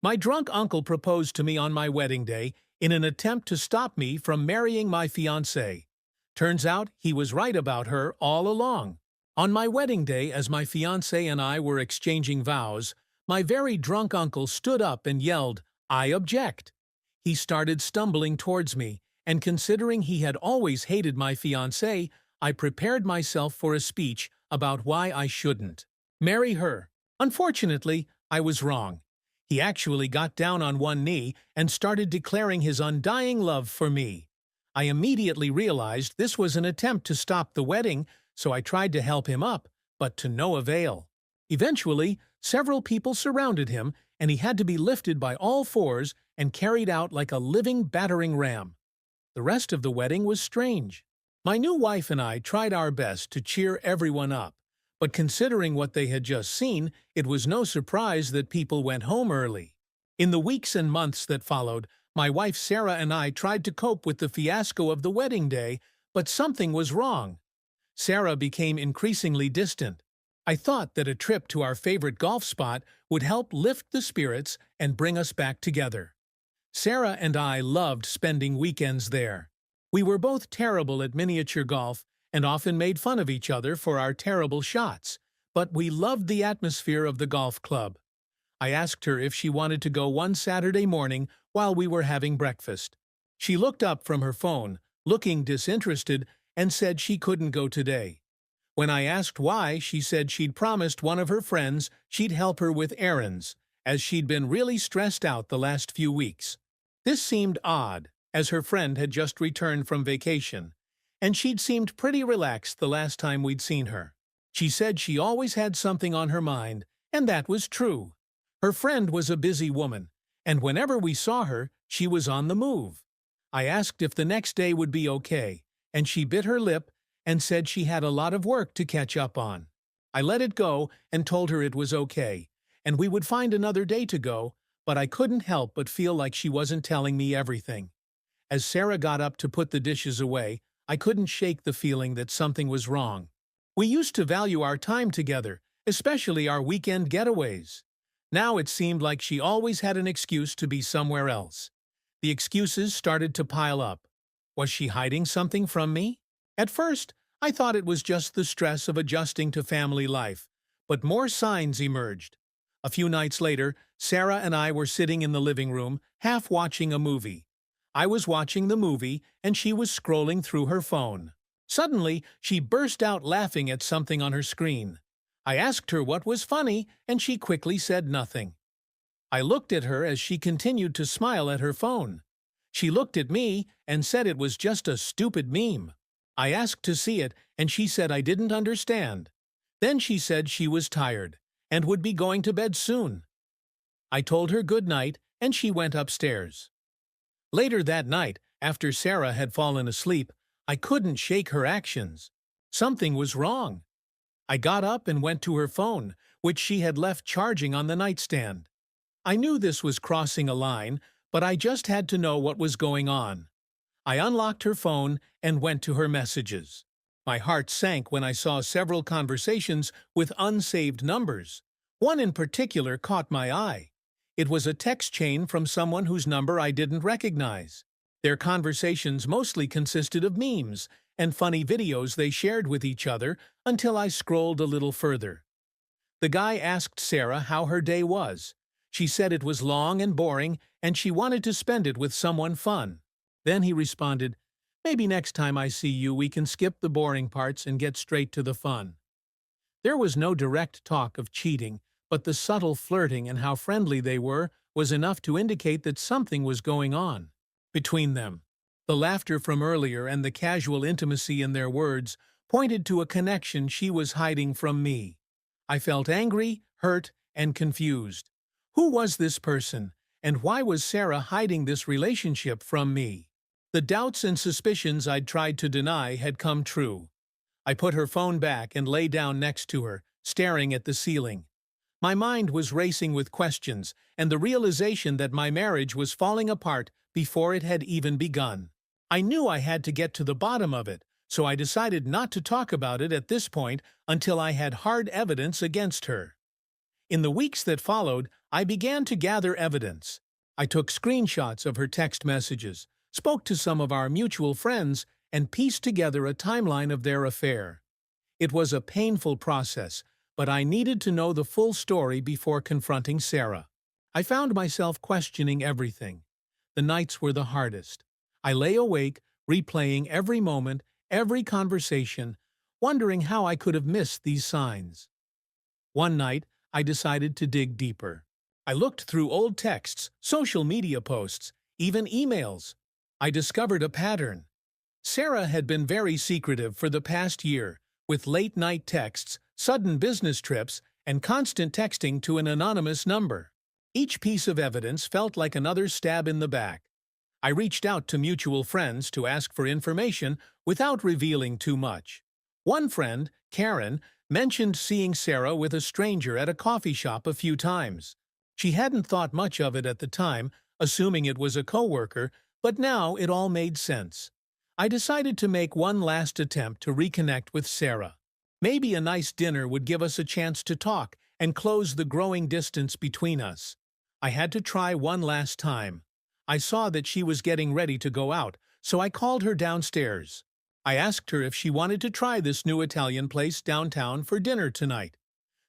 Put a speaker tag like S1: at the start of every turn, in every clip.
S1: My drunk uncle proposed to me on my wedding day in an attempt to stop me from marrying my fiancée. Turns out he was right about her all along. On my wedding day, as my fiancée and I were exchanging vows, my very drunk uncle stood up and yelled, "I object!" He started stumbling towards me, and considering he had always hated my fiancée, I prepared myself for a speech about why I shouldn't marry her. Unfortunately, I was wrong. He actually got down on one knee and started declaring his undying love for me. I immediately realized this was an attempt to stop the wedding, so I tried to help him up, but to no avail. Eventually, several people surrounded him, and he had to be lifted by all fours and carried out like a living battering ram. The rest of the wedding was strange. My new wife and I tried our best to cheer everyone up, but considering what they had just seen, it was no surprise that people went home early. In the weeks and months that followed, my wife Sarah and I tried to cope with the fiasco of the wedding day, but something was wrong. Sarah became increasingly distant. I thought that a trip to our favorite golf spot would help lift the spirits and bring us back together. Sarah and I loved spending weekends there. We were both terrible at miniature golf and often made fun of each other for our terrible shots, but we loved the atmosphere of the golf club. I asked her if she wanted to go one Saturday morning while we were having breakfast. She looked up from her phone, looking disinterested, and said she couldn't go today. When I asked why, she said she'd promised one of her friends she'd help her with errands, as she'd been really stressed out the last few weeks. This seemed odd, as her friend had just returned from vacation, and she'd seemed pretty relaxed the last time we'd seen her. She said she always had something on her mind, and that was true. Her friend was a busy woman, and whenever we saw her, she was on the move. I asked if the next day would be okay, and she bit her lip and said she had a lot of work to catch up on. I let it go and told her it was okay, and we would find another day to go, but I couldn't help but feel like she wasn't telling me everything. As Sarah got up to put the dishes away, I couldn't shake the feeling that something was wrong. We used to value our time together, especially our weekend getaways. Now it seemed like she always had an excuse to be somewhere else. The excuses started to pile up. Was she hiding something from me? At first, I thought it was just the stress of adjusting to family life, but more signs emerged. A few nights later, Sarah and I were sitting in the living room, half watching a movie. I was watching the movie, and she was scrolling through her phone. Suddenly, she burst out laughing at something on her screen. I asked her what was funny, and she quickly said nothing. I looked at her as she continued to smile at her phone. She looked at me and said it was just a stupid meme. I asked to see it, and she said I didn't understand. Then she said she was tired and would be going to bed soon. I told her good night, and she went upstairs. Later that night, after Sarah had fallen asleep, I couldn't shake her actions. Something was wrong. I got up and went to her phone, which she had left charging on the nightstand. I knew this was crossing a line, but I just had to know what was going on. I unlocked her phone and went to her messages. My heart sank when I saw several conversations with unsaved numbers. One in particular caught my eye. It was a text chain from someone whose number I didn't recognize. Their conversations mostly consisted of memes and funny videos they shared with each other until I scrolled a little further. The guy asked Sarah how her day was. She said it was long and boring, and she wanted to spend it with someone fun. Then he responded, "Maybe next time I see you we can skip the boring parts and get straight to the fun." There was no direct talk of cheating, but the subtle flirting and how friendly they were was enough to indicate that something was going on between them. The laughter from earlier and the casual intimacy in their words pointed to a connection she was hiding from me. I felt angry, hurt, and confused. Who was this person, and why was Sarah hiding this relationship from me? The doubts and suspicions I'd tried to deny had come true. I put her phone back and lay down next to her, staring at the ceiling. My mind was racing with questions and the realization that my marriage was falling apart before it had even begun. I knew I had to get to the bottom of it, so I decided not to talk about it at this point until I had hard evidence against her. In the weeks that followed, I began to gather evidence. I took screenshots of her text messages, spoke to some of our mutual friends, and pieced together a timeline of their affair. It was a painful process, but I needed to know the full story before confronting Sarah. I found myself questioning everything. The nights were the hardest. I lay awake, replaying every moment, every conversation, wondering how I could have missed these signs. One night, I decided to dig deeper. I looked through old texts, social media posts, even emails. I discovered a pattern. Sarah had been very secretive for the past year, with late-night texts, sudden business trips, and constant texting to an anonymous number. Each piece of evidence felt like another stab in the back. I reached out to mutual friends to ask for information without revealing too much. One friend, Karen, mentioned seeing Sarah with a stranger at a coffee shop a few times. She hadn't thought much of it at the time, assuming it was a coworker, but now it all made sense. I decided to make one last attempt to reconnect with Sarah. Maybe a nice dinner would give us a chance to talk and close the growing distance between us. I had to try one last time. I saw that she was getting ready to go out, so I called her downstairs. I asked her if she wanted to try this new Italian place downtown for dinner tonight.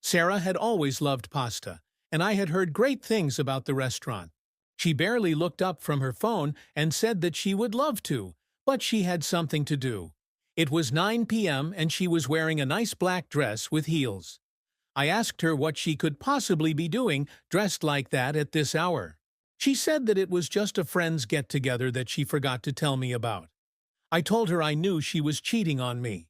S1: Sarah had always loved pasta, and I had heard great things about the restaurant. She barely looked up from her phone and said that she would love to, but she had something to do. It was 9 p.m. and she was wearing a nice black dress with heels. I asked her what she could possibly be doing dressed like that at this hour. She said that it was just a friend's get-together that she forgot to tell me about. I told her I knew she was cheating on me.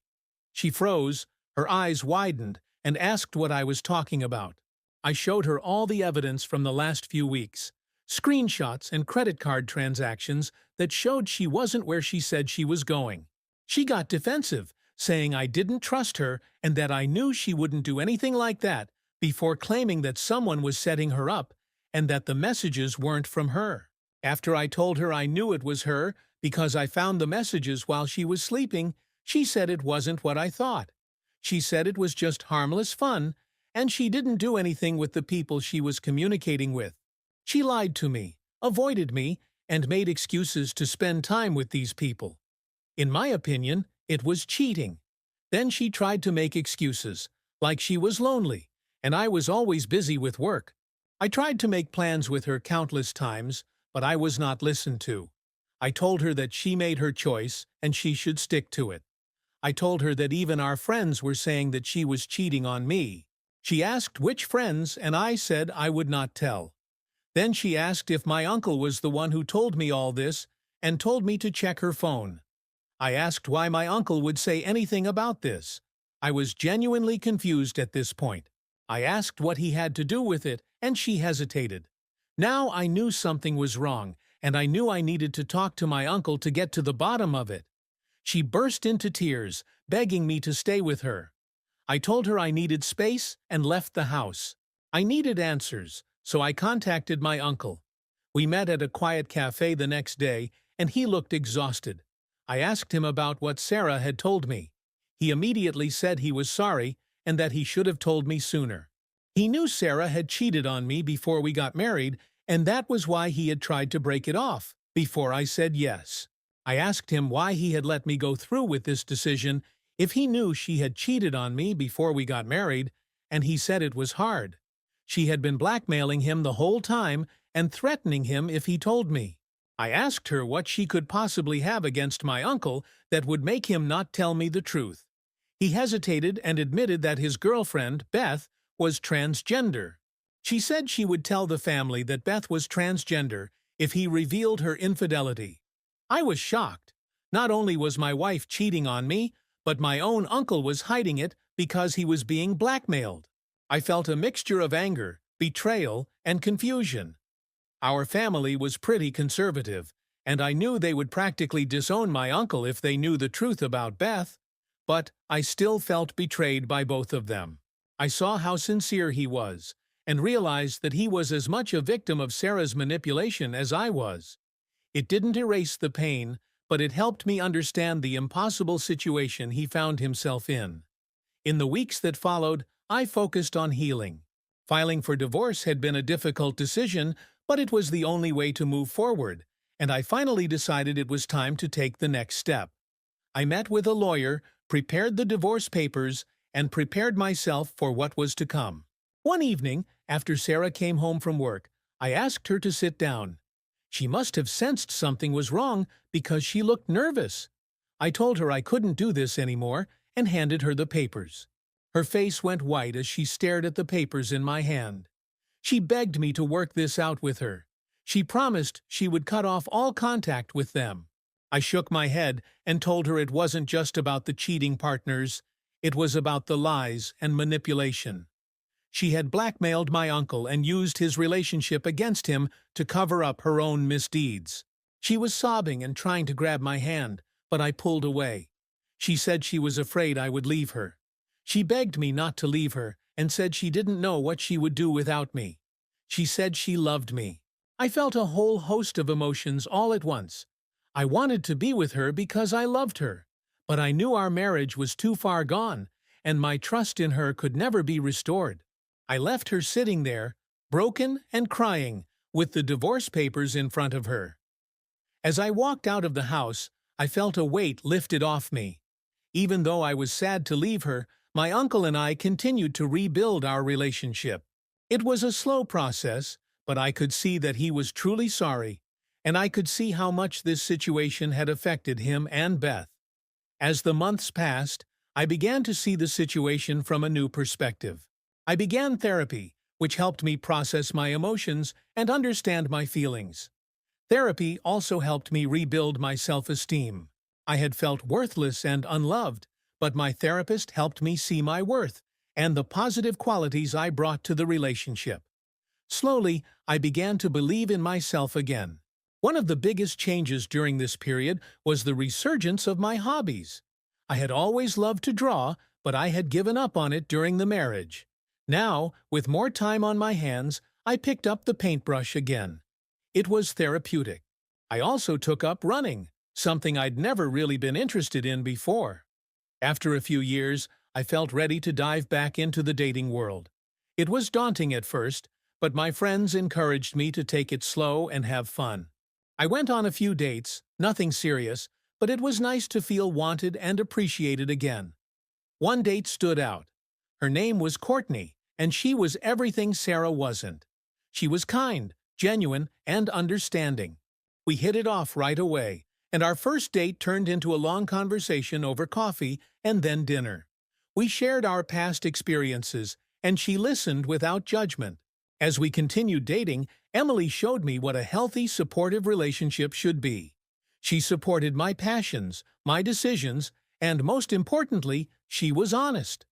S1: She froze, her eyes widened, and asked what I was talking about. I showed her all the evidence from the last few weeks, screenshots and credit card transactions that showed she wasn't where she said she was going. She got defensive, saying I didn't trust her and that I knew she wouldn't do anything like that, before claiming that someone was setting her up and that the messages weren't from her. After I told her I knew it was her because I found the messages while she was sleeping, she said it wasn't what I thought. She said it was just harmless fun, and she didn't do anything with the people she was communicating with. She lied to me, avoided me, and made excuses to spend time with these people. In my opinion, it was cheating. Then she tried to make excuses, like she was lonely, and I was always busy with work. I tried to make plans with her countless times, but I was not listened to. I told her that she made her choice and she should stick to it. I told her that even our friends were saying that she was cheating on me. She asked which friends, and I said I would not tell. Then she asked if my uncle was the one who told me all this and told me to check her phone. I asked why my uncle would say anything about this. I was genuinely confused at this point. I asked what he had to do with it, and she hesitated. Now I knew something was wrong, and I knew I needed to talk to my uncle to get to the bottom of it. She burst into tears, begging me to stay with her. I told her I needed space and left the house. I needed answers, so I contacted my uncle. We met at a quiet cafe the next day, and he looked exhausted. I asked him about what Sarah had told me. He immediately said he was sorry and that he should have told me sooner. He knew Sarah had cheated on me before we got married, and that was why he had tried to break it off, before I said yes. I asked him why he had let me go through with this decision if he knew she had cheated on me before we got married, and he said it was hard. She had been blackmailing him the whole time and threatening him if he told me. I asked her what she could possibly have against my uncle that would make him not tell me the truth. He hesitated and admitted that his girlfriend, Beth, was transgender. She said she would tell the family that Beth was transgender if he revealed her infidelity. I was shocked. Not only was my wife cheating on me, but my own uncle was hiding it because he was being blackmailed. I felt a mixture of anger, betrayal, and confusion. Our family was pretty conservative, and I knew they would practically disown my uncle if they knew the truth about Beth, but I still felt betrayed by both of them. I saw how sincere he was, and realized that he was as much a victim of Sarah's manipulation as I was. It didn't erase the pain, but it helped me understand the impossible situation he found himself in. In the weeks that followed, I focused on healing. Filing for divorce had been a difficult decision, but it was the only way to move forward, and I finally decided it was time to take the next step. I met with a lawyer, prepared the divorce papers, and prepared myself for what was to come. One evening, after Sarah came home from work, I asked her to sit down. She must have sensed something was wrong because she looked nervous. I told her I couldn't do this anymore and handed her the papers. Her face went white as she stared at the papers in my hand. She begged me to work this out with her. She promised she would cut off all contact with them. I shook my head and told her it wasn't just about the cheating partners, it was about the lies and manipulation. She had blackmailed my uncle and used his relationship against him to cover up her own misdeeds. She was sobbing and trying to grab my hand, but I pulled away. She said she was afraid I would leave her. She begged me not to leave her and said she didn't know what she would do without me. She said she loved me. I felt a whole host of emotions all at once. I wanted to be with her because I loved her, but I knew our marriage was too far gone, and my trust in her could never be restored. I left her sitting there, broken and crying, with the divorce papers in front of her. As I walked out of the house, I felt a weight lifted off me. Even though I was sad to leave her, my uncle and I continued to rebuild our relationship. It was a slow process, but I could see that he was truly sorry, and I could see how much this situation had affected him and Beth. As the months passed, I began to see the situation from a new perspective. I began therapy, which helped me process my emotions and understand my feelings. Therapy also helped me rebuild my self-esteem. I had felt worthless and unloved, but my therapist helped me see my worth and the positive qualities I brought to the relationship. Slowly, I began to believe in myself again. One of the biggest changes during this period was the resurgence of my hobbies. I had always loved to draw, but I had given up on it during the marriage. Now, with more time on my hands, I picked up the paintbrush again. It was therapeutic. I also took up running, something I'd never really been interested in before. After a few years, I felt ready to dive back into the dating world. It was daunting at first, but my friends encouraged me to take it slow and have fun. I went on a few dates, nothing serious, but it was nice to feel wanted and appreciated again. One date stood out. Her name was Courtney, and she was everything Sarah wasn't. She was kind, genuine, and understanding. We hit it off right away, and our first date turned into a long conversation over coffee and then dinner. We shared our past experiences, and she listened without judgment. As we continued dating, Emily showed me what a healthy, supportive relationship should be. She supported my passions, my decisions, and most importantly, she was honest.